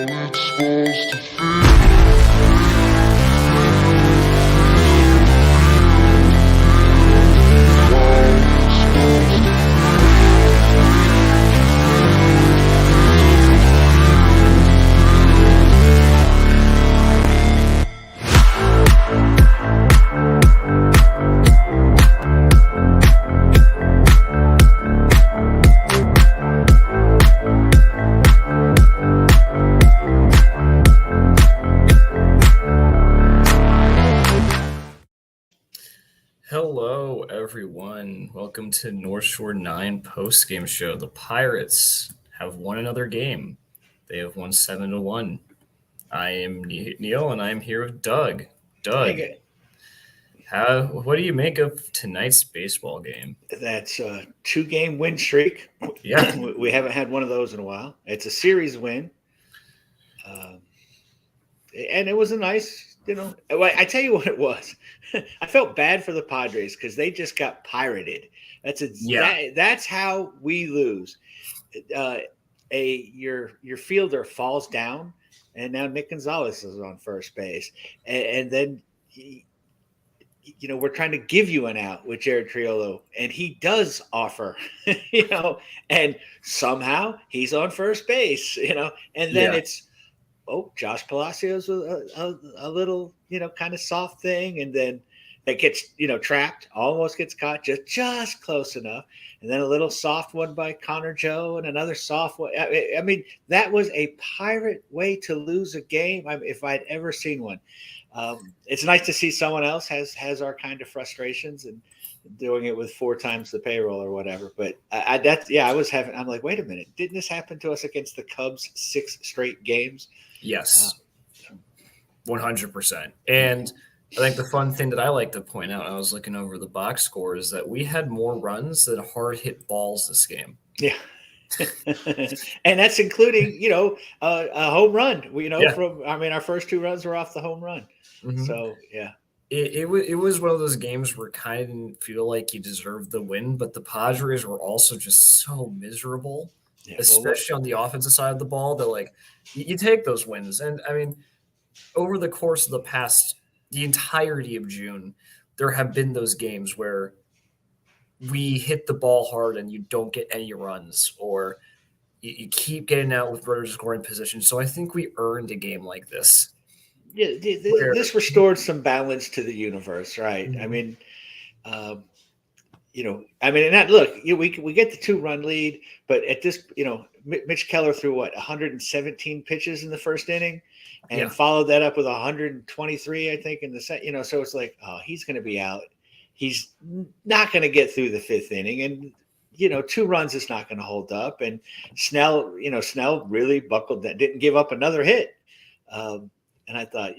it's supposed to feel. Hello, everyone. Welcome to North Shore 9 Postgame Show. The Pirates have won another game. They have won 7-1. I am Neil, and I'm here with Doug. Doug, what do you make of tonight's baseball game? That's a 2-game win streak. Yeah. We haven't had one of those in a while. It's a series win. And it was a nice, I tell you what it was. I felt bad for the Padres because they just got pirated. That's how we lose. Your fielder falls down, and now Nick Gonzalez is on first base. And then, we're trying to give you an out with Jared Triolo, and he does offer, and somehow he's on first base, and then it's, Josh Palacio's a little, kind of soft thing. And then that gets, trapped, almost gets caught just close enough. And then a little soft one by Connor Joe and another soft one. I mean, that was a Pirate way to lose a game. If I'd ever seen one. It's nice to see someone else has our kind of frustrations and doing it with 4 times the payroll or whatever. But I'm like, wait a minute. Didn't this happen to us against the Cubs 6 straight games? Yes, 100%. And I think the fun thing that I like to point out, I was looking over the box score, is that we had more runs than hard hit balls this game. Yeah. And that's including, a home run. Our first 2 runs were off the home run. Mm-hmm. So, yeah. It was one of those games where kind of didn't feel like you deserved the win, but the Padres were also just so miserable. Yeah, especially on the offensive side of the ball, that like you take those wins. And I mean, over the course of the entirety of June, there have been those games where we hit the ball hard and you don't get any runs, or you keep getting out with runners scoring position. So I think we earned a game like this. Yeah, this restored some balance to the universe, right? Mm-hmm. We get the 2-run lead, but at this, Mitch Keller threw 117 pitches in the first inning, and followed that up with 123, I think, in the second. So it's like, he's going to be out. He's not going to get through the 5th inning, and 2 runs is not going to hold up. And Snell really buckled that, didn't give up another hit. And I thought,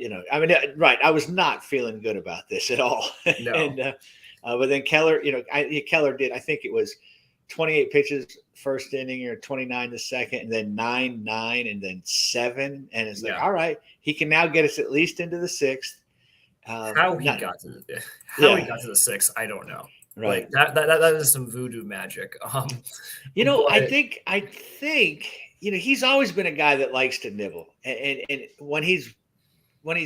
I was not feeling good about this at all. No. And but then Keller, Keller did, I think it was 28 pitches first inning, or 29 the second, and then 9, and then 7. And it's like, all right, he can now get us at least into the 6th. How he got to the 6th, I don't know. Right. Like that is some voodoo magic. I think he's always been a guy that likes to nibble, and when he's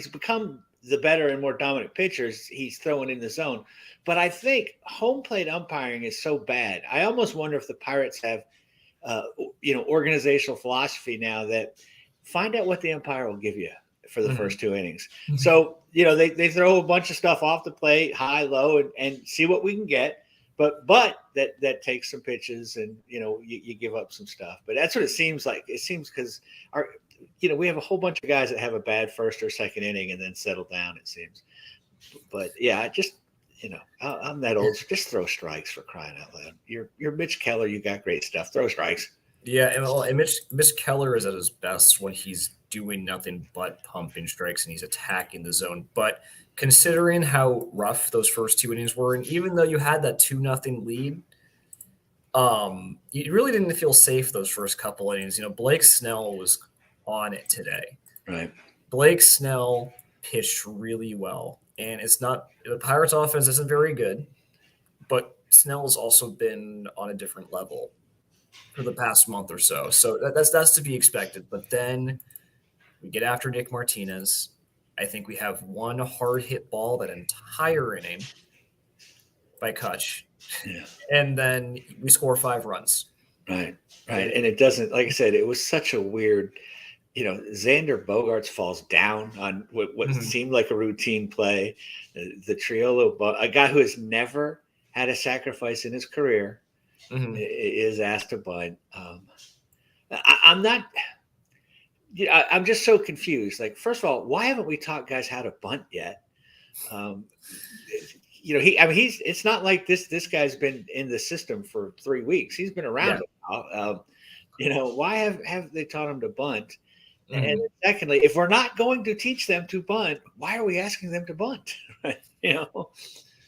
become the better and more dominant pitchers, he's throwing in the zone. But I think home plate umpiring is so bad. I almost wonder if the Pirates have, organizational philosophy now that find out what the umpire will give you for the first 2 innings. So, they throw a bunch of stuff off the plate, high, low, and see what we can get. But that takes some pitches, and, you give up some stuff. But that's what it seems like. It seems because we have a whole bunch of guys that have a bad first or second inning and then settle down, it seems. But, yeah, I'm that old. Just throw strikes, for crying out loud. You're Mitch Keller. You got great stuff. Throw strikes. Yeah, and Mitch Keller is at his best when he's doing nothing but pumping strikes and he's attacking the zone. But considering how rough those first 2 innings were, and even though you had that 2-0 lead, you really didn't feel safe those first couple innings. Blake Snell was on it today. Right. Blake Snell pitched really well. And it's not – the Pirates' offense isn't very good, but Snell's also been on a different level for the past month or so. So that's to be expected. But then We get after Nick Martinez. I think we have one hard hit ball that entire inning by Kutch. Yeah. And then we score 5 runs. Right. And it doesn't, like I said, it was such a weird, Xander Bogaerts falls down on what seemed like a routine play. The Triolo, a guy who has never had a sacrifice in his career, is asked to bunt. I'm not. I'm just so confused. Like, first of all, why haven't we taught guys how to bunt yet? It's not like this guy's been in the system for 3 weeks. He's been around a while. Why have they taught him to bunt? And secondly, if we're not going to teach them to bunt, why are we asking them to bunt?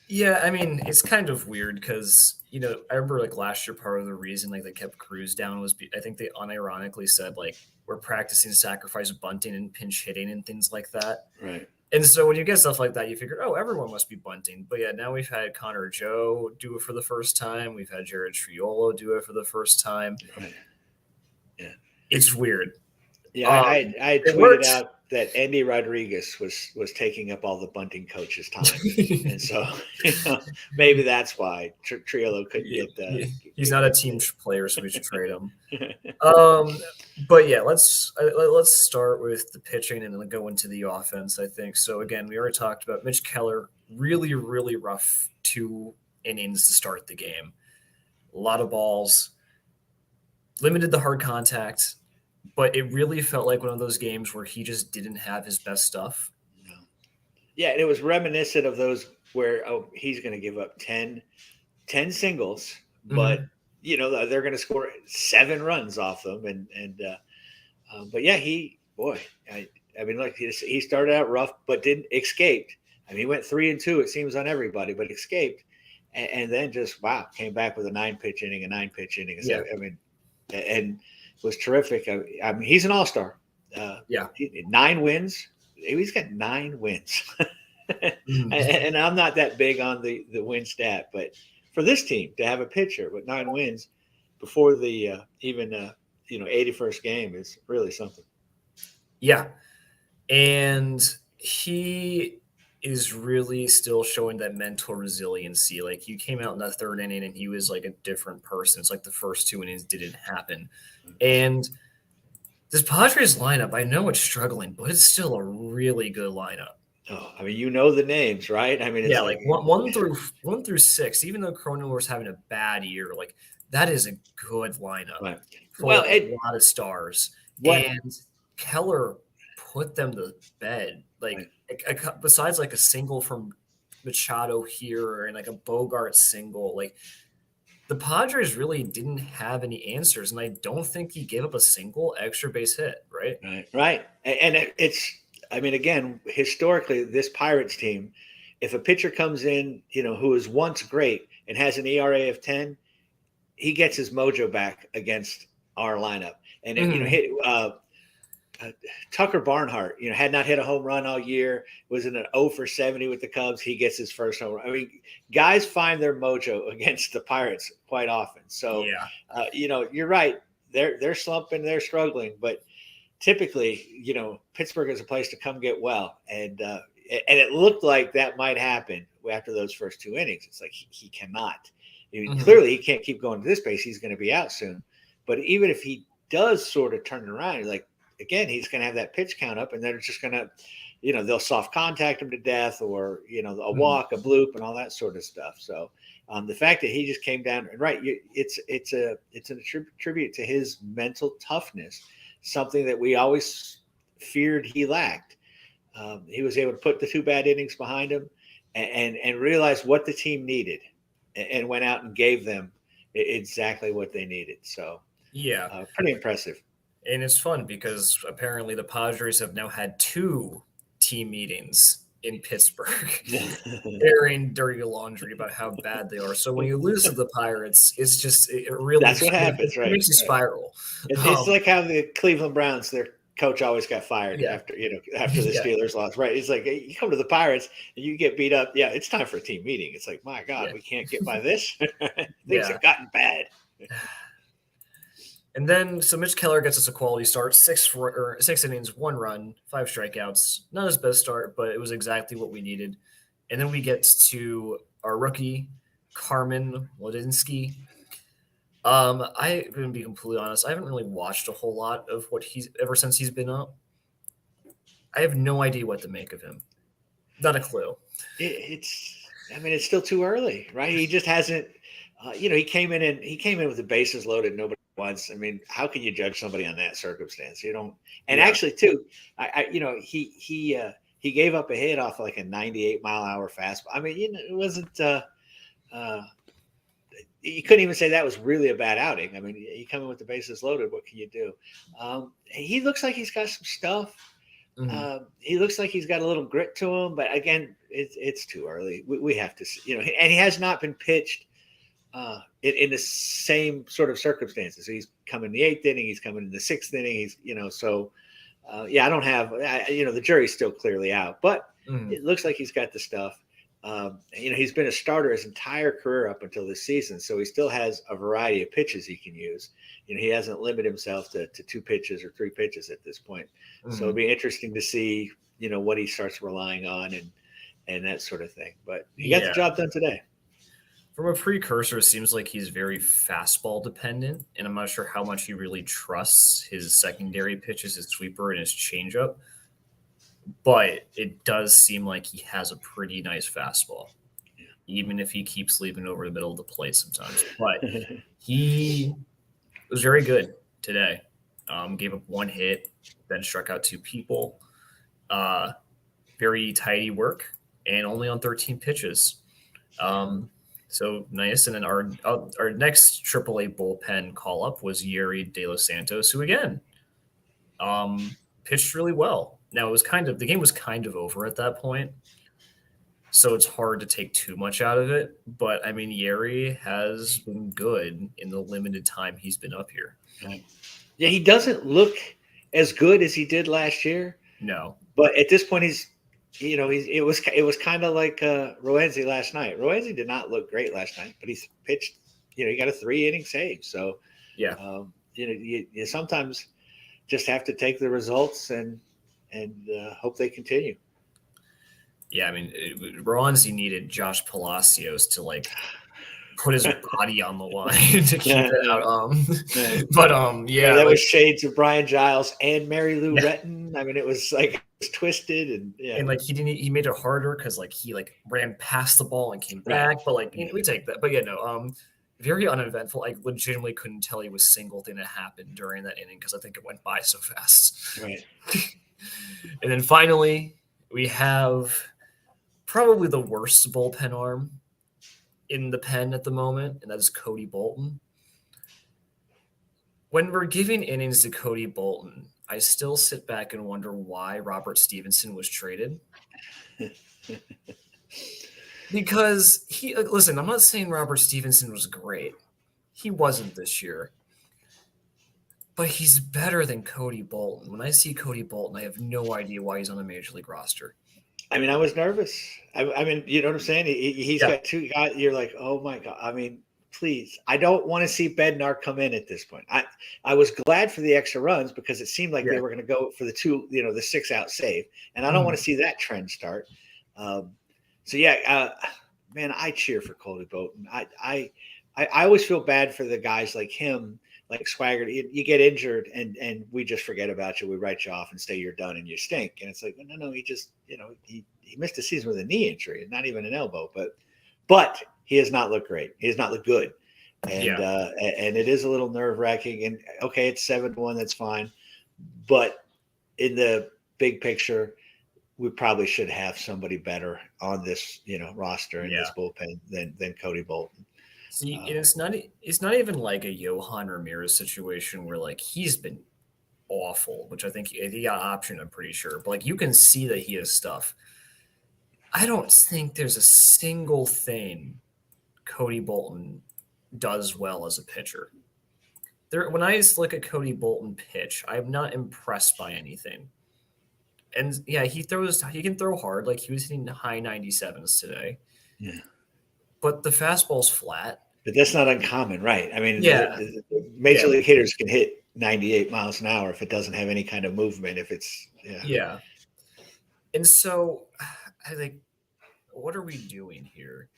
Yeah, I mean, it's kind of weird because, I remember like last year, part of the reason like they kept Cruz down was I think they unironically said like we're practicing sacrifice bunting and pinch hitting and things like that. Right. And so when you get stuff like that, you figure, oh, everyone must be bunting. But yeah, now we've had Connor Joe do it for the first time. We've had Jared Fioroli do it for the first time. Right. Yeah. It's weird. Yeah, I tweeted out that Andy Rodriguez was taking up all the bunting coach's time, and so maybe that's why Triolo couldn't get that. He's not a team player, so we should trade him. But yeah, let's start with the pitching and then go into the offense. I think so. Again, we already talked about Mitch Keller. Really, really rough 2 innings to start the game. A lot of balls. Limited the hard contact. But it really felt like one of those games where he just didn't have his best stuff. No. Yeah, and it was reminiscent of those where, he's going to give up 10 singles, but, they're going to score 7 runs off them. But yeah, he started out rough, but didn't escape. I mean, he went 3-2, it seems, on everybody, but escaped. And then just, came back with a 9-pitch inning, Yeah. And was terrific. I mean, he's an all-star. 9 wins. He's got 9 wins. And I'm not that big on the win stat, but for this team to have a pitcher with 9 wins before the 81st game is really something. Yeah. And he is really still showing that mental resiliency. Like, you came out in the 3rd inning and he was like a different person. It's like the first 2 innings didn't happen. And this Padres lineup, I know it's struggling, but it's still a really good lineup. Oh, I mean, the names, right? I mean, it's like 1 through 6. Even though Cronenworth's having a bad year, like that is a good lineup. Right. Well, a lot of stars. And Keller put them to bed. Like, besides like a single from Machado here and like a Bogart single, like the Padres really didn't have any answers, and I don't think he gave up a single extra base hit, right? Right. And again, historically, this Pirates team, if a pitcher comes in, who was once great and has an ERA of 10, he gets his mojo back against our lineup. And Tucker Barnhart, had not hit a home run all year, was in an 0 for 70 with the Cubs. He gets his first home run. I mean, guys find their mojo against the Pirates quite often. So, you're right. They're slumping, they're struggling, but typically, Pittsburgh is a place to come get well. And it looked like that might happen after those first 2 innings. It's like he cannot. I mean, clearly, he can't keep going to this pace. He's going to be out soon. But even if he does sort of turn it around, like, again, he's going to have that pitch count up, and they're just going to, they'll soft contact him to death, or a walk, a bloop, and all that sort of stuff. So the fact that he just came down, and it's a tribute to his mental toughness, something that we always feared he lacked. He was able to put the 2 bad innings behind him and realize what the team needed, and went out and gave them exactly what they needed. So pretty impressive. And it's fun because apparently the Padres have now had 2 team meetings in Pittsburgh airing dirty laundry about how bad they are. So when you lose to the Pirates, it's just it really that's what happens, right? It makes you spiral. It's like how the Cleveland Browns, their coach always got fired after the Steelers lost, right? It's like you come to the Pirates and you get beat up. Yeah, it's time for a team meeting. It's like, my God, we can't get by this. Things have gotten bad. And then, so Mitch Keller gets us a quality start, 6 innings, 1 run, 5 strikeouts. Not his best start, but it was exactly what we needed. And then we get to our rookie, Carmen Ladinski. I'm going to be completely honest. I haven't really watched a whole lot of what ever since he's been up. I have no idea what to make of him. Not a clue. It's still too early, right? He just hasn't. He came in with the bases loaded, nobody wants. I mean, how can you judge somebody on that circumstance? You don't. And actually, too, he gave up a hit off like a 98-mile-an-hour fastball. I mean, it wasn't. You couldn't even say that was really a bad outing. I mean, you come in with the bases loaded. What can you do? He looks like he's got some stuff. Mm-hmm. He looks like he's got a little grit to him, but again, it's too early. We have to, and he has not been pitched in the same sort of circumstances. So he's coming in the 8th inning, he's coming in the 6th inning. I don't have, the jury's still clearly out, but it looks like he's got the stuff. He's been a starter his entire career up until this season, so he still has a variety of pitches he can use. He hasn't limited himself to 2 pitches or 3 pitches at this point. So it'll be interesting to see, what he starts relying on and that sort of thing. But he got the job done today. From a precursor, it seems like he's very fastball dependent, and I'm not sure how much he really trusts his secondary pitches, his sweeper, and his changeup. But it does seem like he has a pretty nice fastball, even if he keeps leaving over the middle of the plate sometimes. But he was very good today. Gave up 1 hit, then struck out 2 people. Very tidy work, and only on 13 pitches. So nice. And then our next AAA bullpen call up was Yuri De Los Santos, who again pitched really well. Now the game was kind of over at that point, so it's hard to take too much out of it. But I mean, Yuri has been good in the limited time he's been up here. Right. Yeah, he doesn't look as good as he did last year. No, but at this point, it was kind of like Roenzi last night. Roenzi did not look great last night, but he's pitched. He got a 3-inning save. So yeah, you sometimes just have to take the results and hope they continue. Yeah, I mean, Roenzi needed Josh Palacios to put his body on the line to keep it out. But that was shades of Brian Giles and Mary Lou Retton. I mean, it was twisted and he made it harder because he ran past the ball and came back. But we take that. But very uneventful. I legitimately couldn't tell you a single thing that happened during that inning because I think it went by so fast. Right. And then finally, we have probably the worst bullpen arm in the pen at the moment, and that is Cody Bolton. When we're giving innings to Cody Bolton, I still sit back and wonder why Robert Stevenson was traded. Because listen, I'm not saying Robert Stevenson was great. He wasn't this year. But he's better than Cody Bolton. When I see Cody Bolton, I have no idea why he's on a major league roster. I mean, I was nervous. I mean, you know what I'm saying? He's got 2 guys. You're like, oh my God. I mean, please. I don't want to see Bednar come in at this point. I was glad for the extra runs because it seemed like they were going to go for the 2, the 6-out save. And I don't want to see that trend start. Man, I cheer for Cody Bolton. I always feel bad for the guys like him, like Swagger. You get injured and we just forget about you. We write you off and say you're done and you stink. And it's like, no, he just, he missed a season with a knee injury, not even an elbow. But he has not looked great. He has not looked good. And and it is a little nerve-wracking. And okay, it's 7-1, that's fine. But in the big picture, we probably should have somebody better on this, roster in this bullpen than Cody Bolton. See, it's not even like a Johan Ramirez situation where he's been awful, which I think he got option, I'm pretty sure. But you can see that he has stuff. I don't think there's a single thing Cody Bolton does well as a pitcher. When I look at Cody Bolton pitch, I'm not impressed by anything. And he can throw hard. He was hitting high 97s today. Yeah. But the fastball's flat. But that's not uncommon, right? I mean, Yeah. the major league hitters can hit 98 miles an hour if it doesn't have any kind of movement. If it's Yeah. And so, I think, what are we doing here?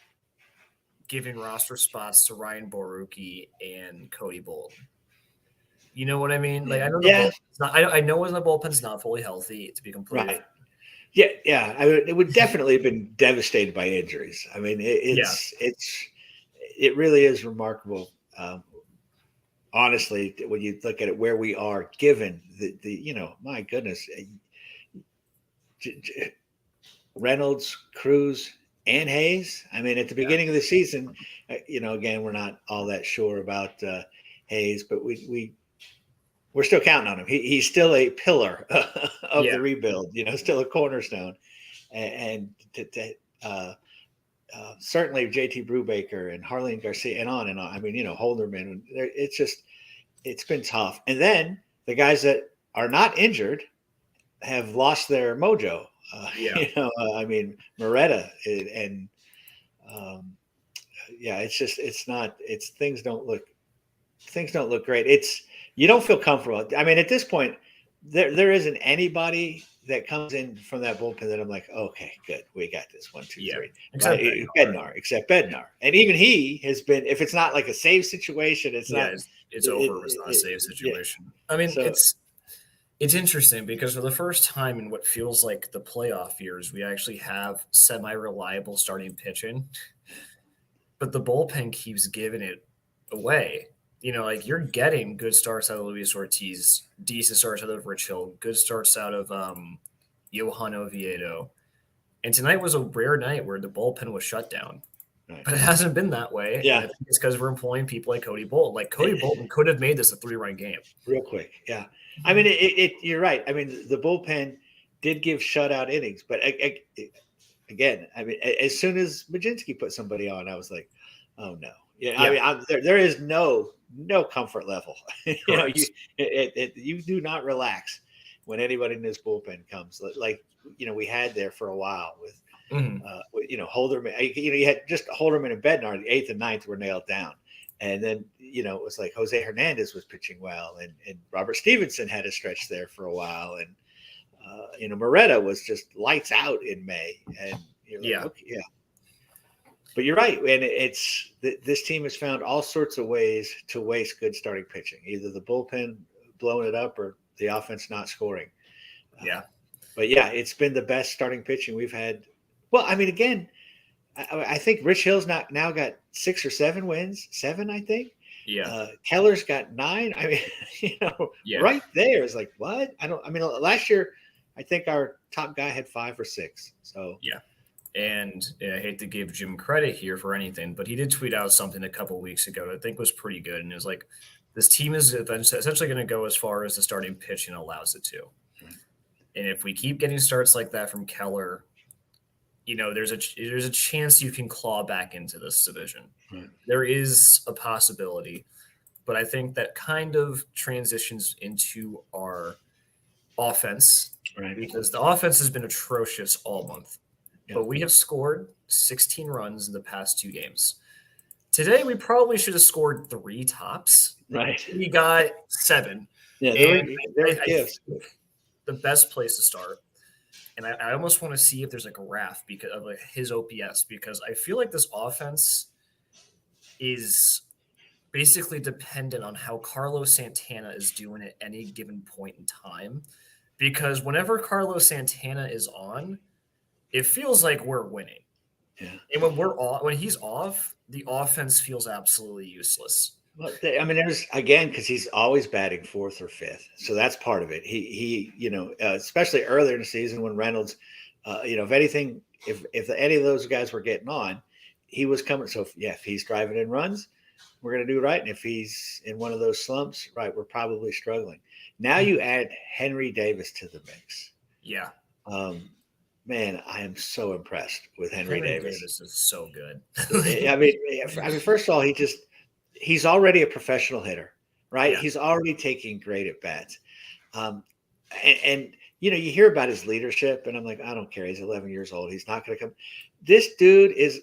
Giving roster spots to Ryan Borucki and Cody Bolton. You know what I mean? Like, I know the bullpen's not. I know when the bullpen's not fully healthy, to be completely right. Yeah. I mean, it would definitely have been devastated by injuries. I mean, it really is remarkable. Honestly, when you look at it, where we are, given the my goodness, Reynolds, Cruz, and Hayes. I mean, at the beginning of the season, again, we're not all that sure about Hayes, but we're still counting on him. He's still a pillar of the rebuild. Still a cornerstone, and certainly JT Brubaker and Harleen Garcia and on and on. I mean, Holderman. It's been tough. And then the guys that are not injured have lost their mojo. I mean, Moretta and things don't look great. You don't feel comfortable. I mean, at this point, there isn't anybody that comes in from that bullpen that I'm like, okay, good, we got this 1, 2, 3. Except Bednar, and even he has been. If it's not like a save situation, it's not. It's over. It's not a save situation. I mean, it's interesting because for the first time in what feels like the playoff years, we actually have semi-reliable starting pitching, but the bullpen keeps giving it away. Like you're getting good starts out of Luis Ortiz, decent starts out of Rich Hill, good starts out of Johan Oviedo. And tonight was a rare night where the bullpen was shut down. Right. But it hasn't been that way. Yeah. And I think it's because we're employing people like Cody Bolton. Like Cody Bolton could have made this a 3-run game. Real quick. Yeah. I mean, you're right. I mean, the bullpen did give shutout innings, but again, I mean, as soon as Majinski put somebody on, I was like, oh no. Yeah. I mean, there is no comfort level. You do not relax when anybody in this bullpen comes. Like we had there for a while with Holderman. You had just Holderman and Bednar. The 8th and 9th were nailed down, and then it was like Jose Hernandez was pitching well, and Robert Stevenson had a stretch there for a while, and Moretta was just lights out in May, and okay. But you're right, and this team has found all sorts of ways to waste good starting pitching. Either the bullpen blowing it up or the offense not scoring. But it's been the best starting pitching we've had. Well, I mean, again, I think Rich Hill's now got 6 or 7 wins. 7, I think. Yeah. Keller's got 9. I mean, right there is like what? Last year, I think our top guy had 5 or 6. So And I hate to give Jim credit here for anything, but he did tweet out something a couple of weeks ago that I think was pretty good. And it was like, this team is essentially going to go as far as the starting pitching allows it to. Right. And if we keep getting starts like that from Keller, there's a chance you can claw back into this division. Right. There is a possibility, but I think that kind of transitions into our offense, right? Because the offense has been atrocious all month. But we have scored 16 runs in the past 2 games. Today, we probably should have scored 3 tops. Right. We got 7. Yeah, I think the best place to start, and I almost want to see if there's like a graph because of his OPS, because I feel like this offense is basically dependent on how Carlos Santana is doing at any given point in time. Because whenever Carlos Santana is on, it feels like we're winning. Yeah. And when he's off, the offense feels absolutely useless. Well, there's again because he's always batting 4th or 5th, so that's part of it. He especially earlier in the season when Reynolds, if anything, if any of those guys were getting on, he was coming. So if he's driving in runs, we're going to do right, and if he's in one of those slumps, right, we're probably struggling. Now you add Henry Davis to the mix. Yeah. Man, I am so impressed with Henry Davis. Davis is so good. I mean, first of all, he's already a professional hitter, right? Yeah. He's already taking great at bats. And you hear about his leadership, and I'm like, I don't care. He's 11 years old. He's not going to come. This dude is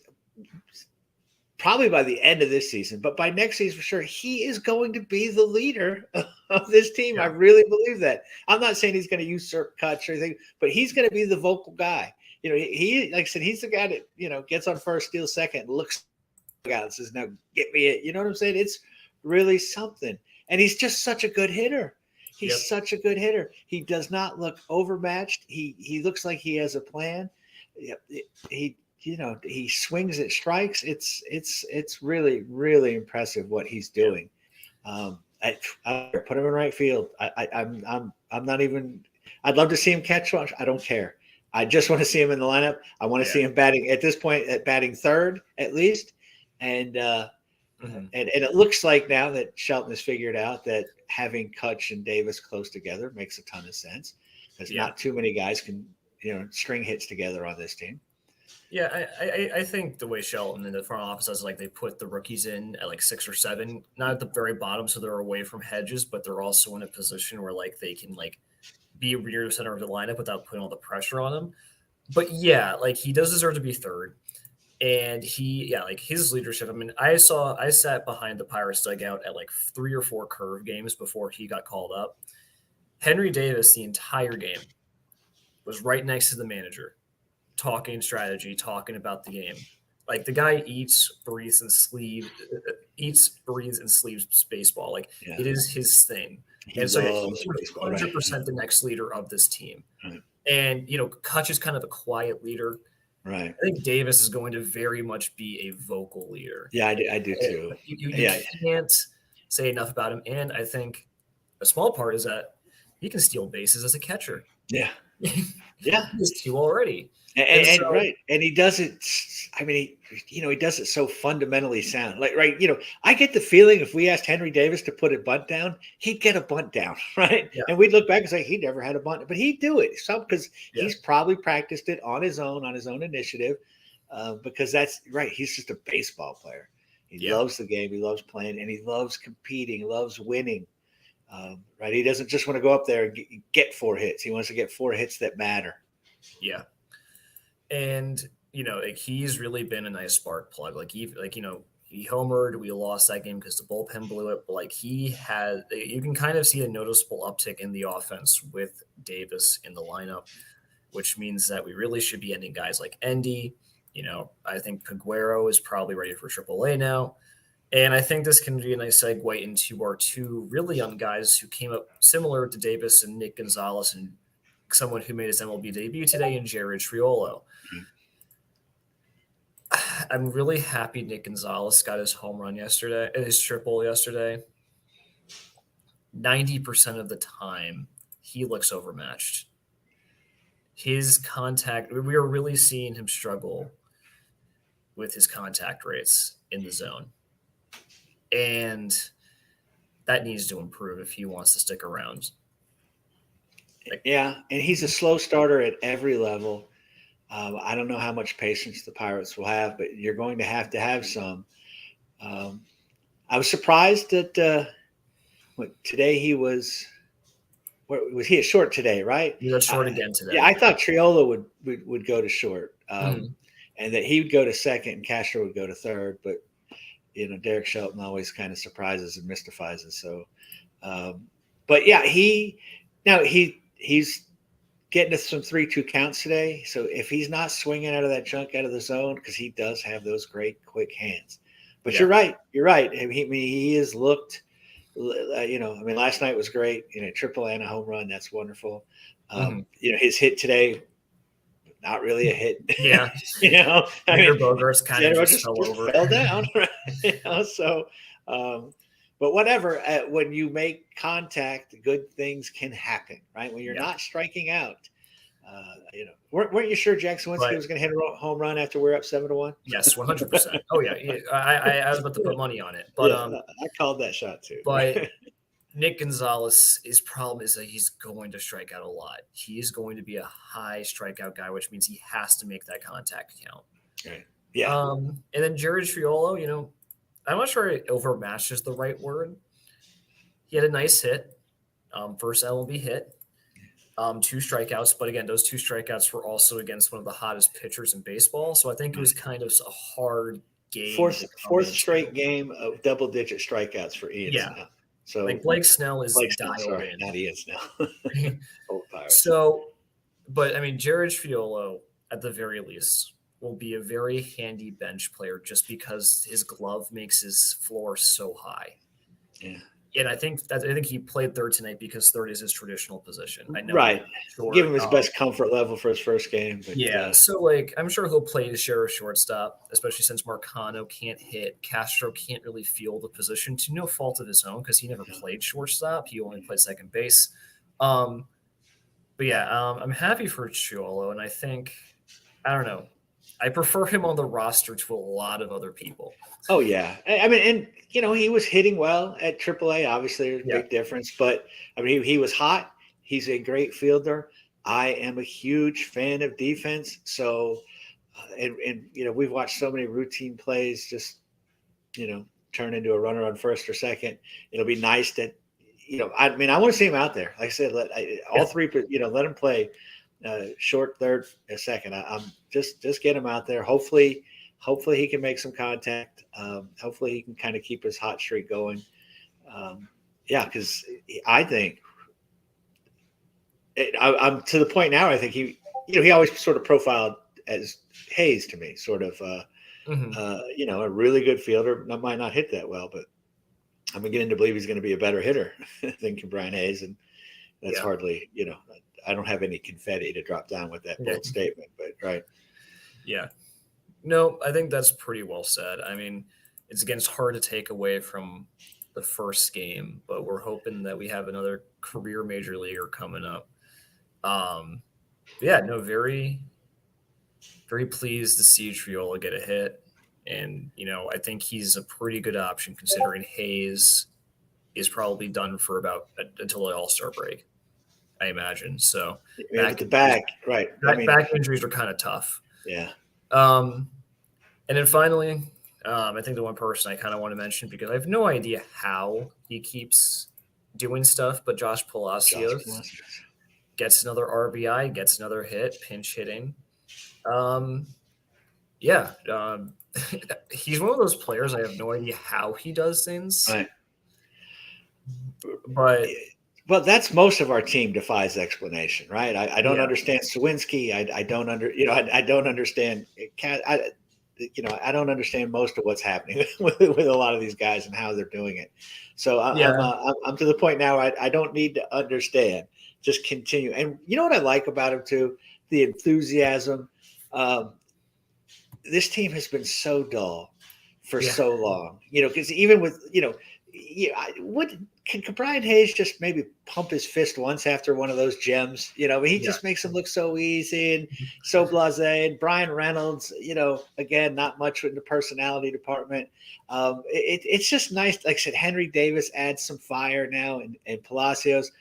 probably by the end of this season, but by next season for sure, he is going to be the leader of this team. Yeah. I really believe that. I'm not saying he's going to usurp Kutch or anything, but he's going to be the vocal guy. He like I said, he's the guy that gets on first, steals second, looks out and says, "Now get me it." You know what I'm saying? It's really something, and he's just such a good hitter. He's such a good hitter. He does not look overmatched. He looks like he has a plan. He swings at strikes. It's really, really impressive what he's doing. I put him in right field. I'm not even. I'd love to see him catch one. I don't care. I just want to see him in the lineup. I want to see him batting at this point at batting third at least. And and it looks like now that Shelton has figured out that having Kutch and Davis close together makes a ton of sense. Because not too many guys can string hits together on this team. Yeah, I think the way Shelton in the front office does, like, they put the rookies in at like 6 or 7, not at the very bottom, so they're away from hedges, but they're also in a position where like they can like be rear center of the lineup without putting all the pressure on them. But yeah, like he does deserve to be third, and like his leadership. I mean, I sat behind the Pirates dugout at like 3 or 4 curve games before he got called up. Henry Davis, the entire game, was right next to the manager, talking strategy, talking about the game. Like the guy eats, breathes, and sleeves baseball. Like it is his thing. And so he's 100% the next leader of this team. Right. And Kutch is kind of a quiet leader. Right. I think Davis is going to very much be a vocal leader. Yeah, I do too. You can't say enough about him. And I think a small part is that he can steal bases as a catcher. Yeah. Yeah. He's 2 already. And right. And he does it. I mean, he does it so fundamentally sound. Like, right. I get the feeling if we asked Henry Davis to put a bunt down, he'd get a bunt down. Right. Yeah. And we'd look back and say he never had a bunt, but he'd do it. Because he's probably practiced it on his own initiative. Because that's right. He's just a baseball player. He loves the game. He loves playing, and he loves competing, loves winning. Right. He doesn't just want to go up there and get 4 hits. He wants to get 4 hits that matter. Yeah. And, like he's really been a nice spark plug. Like he homered. We lost that game because the bullpen blew it. But like you can kind of see a noticeable uptick in the offense with Davis in the lineup, which means that we really should be ending guys like Endy. I think Peguero is probably ready for AAA now. And I think this can be a nice segue into our 2 really young guys who came up similar to Davis and Nick Gonzalez, and someone who made his MLB debut today in Jared Triolo. I'm really happy Nick Gonzalez got his home run yesterday, his triple yesterday. 90% of the time, he looks overmatched. His contact, we are really seeing him struggle with his contact rates in the zone. And that needs to improve if he wants to stick around. And he's a slow starter at every level. I don't know how much patience the Pirates will have, but you're going to have some. I was surprised that today he was a short today, right? He was short again today. Yeah, I thought Triolo would go to short, and that he would go to second and Castro would go to third. But Derek Shelton always kind of surprises and mystifies us. So, but yeah, he's getting us some 3-2 counts today. So if he's not swinging out of that junk out of the zone, because he does have those great quick hands. But you're right. I mean, he has looked. Last night was great. Triple and a home run. That's wonderful. His hit today, not really a hit. Yeah. Bogarts kind of just fell down. Right? So, but whatever. When you make contact, good things can happen. Right? When you're not striking out. Weren't you sure Jackson Winsky was going to hit a home run after we're up 7-1? Yes, 100%. Oh yeah, I was about to put money on it, but I called that shot too. But Nick Gonzalez, his problem is that he's going to strike out a lot. He is going to be a high strikeout guy, which means he has to make that contact count. Right. Yeah. And then Jared Triolo, I'm not sure overmatched is the right word. He had a nice hit, first MLB hit. 2 strikeouts, but again, those 2 strikeouts were also against one of the hottest pitchers in baseball. So I think it was kind of a hard game. Fourth straight game of double-digit strikeouts for Ian Snell. So like Blake Snell is dialed in. Not Ian Snell. Old Pirates. So, but I mean, Jared Fioroli, at the very least, will be a very handy bench player just because his glove makes his floor so high. Yeah. And I think he played third tonight because third is his traditional position. I know, right? Give him his best comfort level for his first game. But, so like I'm sure he'll play his share of shortstop, especially since Marcano can't hit. Castro can't really feel the position to no fault of his own because he never played shortstop. He only played second base. But I'm happy for Chiolo, and I think I don't know. I prefer him on the roster to a lot of other people. Oh, yeah. I mean, and, he was hitting well at AAA. Obviously, there's a big difference. But, I mean, he was hot. He's a great fielder. I am a huge fan of defense. So, we've watched so many routine plays just, turn into a runner on first or second. It'll be nice that, I want to see him out there. Like I said, all three, let him play. Short, third, a second. I'm just get him out there. Hopefully he can make some contact. Hopefully he can kind of keep his hot streak going. Because I think I'm to the point now. I think he always sort of profiled as Hayes to me, sort of. A really good fielder. That might not hit that well, but I'm beginning to believe he's going to be a better hitter than Brian Hayes, and that's hardly I don't have any confetti to drop down with that bold statement, but right. Yeah. No, I think that's pretty well said. I mean, it's hard to take away from the first game, but we're hoping that we have another career major leaguer coming up. Very, very pleased to see Triola get a hit. And, I think he's a pretty good option considering Hayes is probably done for about until the All-Star break. I imagine. So back injuries are kind of tough. Yeah. And then finally, I think the one person I kind of want to mention because I have no idea how he keeps doing stuff, but Josh Palacios gets another RBI, gets another hit, pinch hitting. He's one of those players. I have no idea how he does things. Right. But well, that's most of our team defies explanation, right? I don't understand Sawinski. I don't I don't understand. I don't understand most of what's happening with a lot of these guys and how they're doing it. So I'm to the point now. I don't need to understand. Just continue. And you know what I like about him too? The enthusiasm. This team has been so dull for so long. Because even with can Brian Hayes just maybe pump his fist once after one of those gems? He just makes them look so easy and so blasé. And Brian Reynolds, again, not much in the personality department. It's just nice. Like I said, Henry Davis adds some fire now, and Palacios,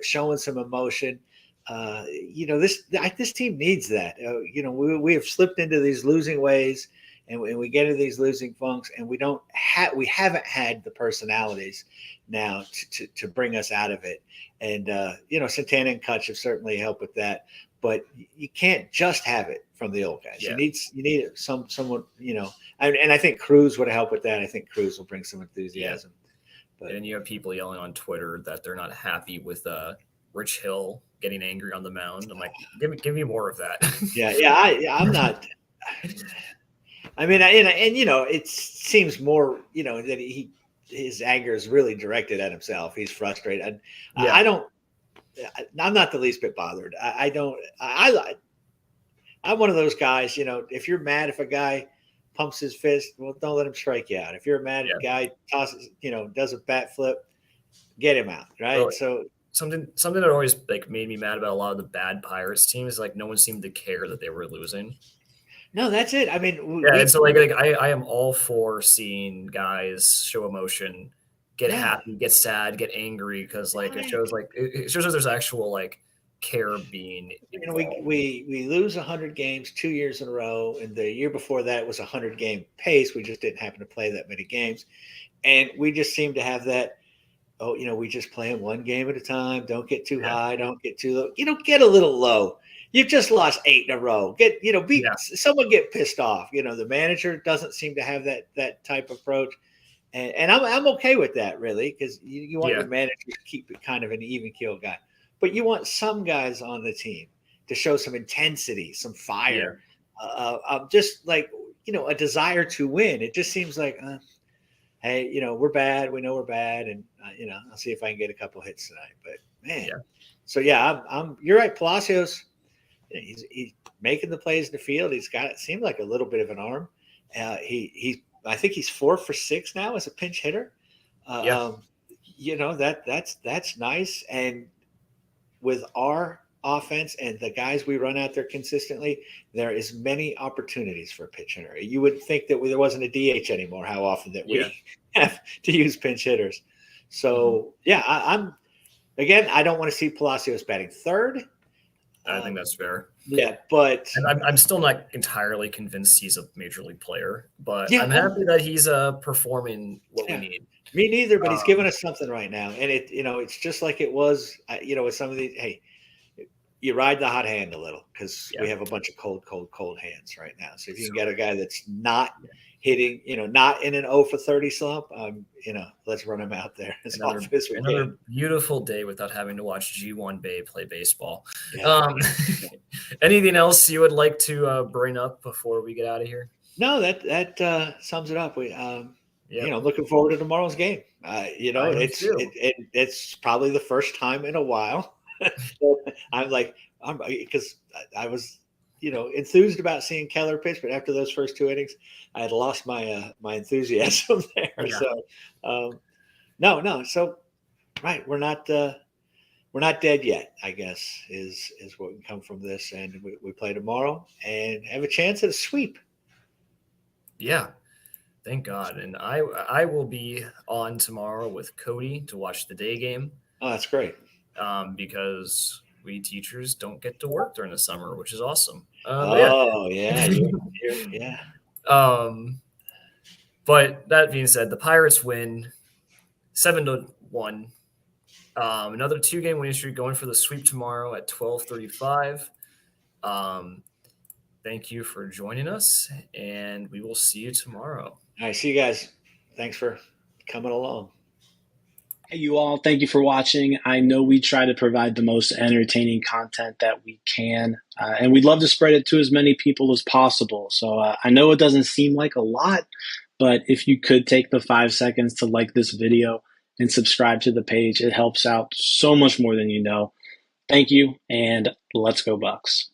showing some emotion. This team needs that. We have slipped into these losing ways. And we get into these losing funks, and we haven't had the personalities now to bring us out of it. And Santana and Kutch have certainly helped with that, but you can't just have it from the old guys. You need someone. And I think Cruz would help with that. I think Cruz will bring some enthusiasm. But, and you have people yelling on Twitter that they're not happy with Rich Hill getting angry on the mound. I'm like, give me more of that. I'm not. I mean, it seems more, that his anger is really directed at himself. He's frustrated. I'm not the least bit bothered. I'm one of those guys, if you're mad if a guy pumps his fist, well, don't let him strike you out. If you're mad if a guy tosses, does a bat flip, get him out. Right. Really? So something that always made me mad about a lot of the bad Pirates teams, no one seemed to care that they were losing. No, that's it. I mean, and so I am all for seeing guys show emotion, get happy, get sad, get angry because it shows that there's actual care being involved. We lose 100 games 2 years in a row, and the year before that was a 100-game pace. We just didn't happen to play that many games, and we just seem to have that. We just play one game at a time. Don't get too high. Don't get too low. Get a little low. You've just lost 8 in a row. Someone get pissed off. The manager doesn't seem to have that type of approach. And I'm okay with that, really, because you want your manager to keep it kind of an even keel guy. But you want some guys on the team to show some intensity, some fire, just like, a desire to win. It just seems like, hey, we're bad. We know we're bad. And, I'll see if I can get a couple hits tonight. But, man. Yeah. So, you're right. Palacios, he's making the plays in the field. He's got, it seemed like a little bit of an arm. I think he's 4 for 6 now as a pinch hitter. That's nice. And with our offense and the guys we run out there consistently, there is many opportunities for a pinch hitter. You would think that there wasn't a DH anymore, how often that we have to use pinch hitters. So, I don't want to see Palacios batting third. I think that's fair. Yeah, but I'm still not entirely convinced he's a major league player, but I'm happy that he's performing what we need. Me neither, but he's giving us something right now, and it's just like it was, with some of these. Hey, you ride the hot hand a little because we have a bunch of cold hands right now. So if you can get a guy that's not hitting, not in an 0 for 30 slump, let's run him out there as often as we can. Another beautiful day without having to watch G1 Bay play baseball. Yeah. Anything else you would like to bring up before we get out of here? No, that sums it up. We, looking forward to tomorrow's game. It's probably the first time in a while. Because I was, enthused about seeing Keller pitch, but after those first 2 innings, I had lost my enthusiasm there. Yeah. So, no. So, right, we're not dead yet, I guess, is what can come from this. And we play tomorrow and have a chance at a sweep. Yeah, thank God. And I will be on tomorrow with Cody to watch the day game. Oh, that's great. Because we teachers don't get to work during the summer, which is awesome. Yeah. But that being said, the Pirates win 7-1. Another 2-game winning streak going for the sweep tomorrow at 12:35. Thank you for joining us, and we will see you tomorrow. All right, see you guys. Thanks for coming along. Hey, you all. Thank you for watching. I know we try to provide the most entertaining content that we can, and we'd love to spread it to as many people as possible. So I know it doesn't seem like a lot, but if you could take the 5 seconds to like this video and subscribe to the page, it helps out so much more than you know. Thank you, and let's go Bucks.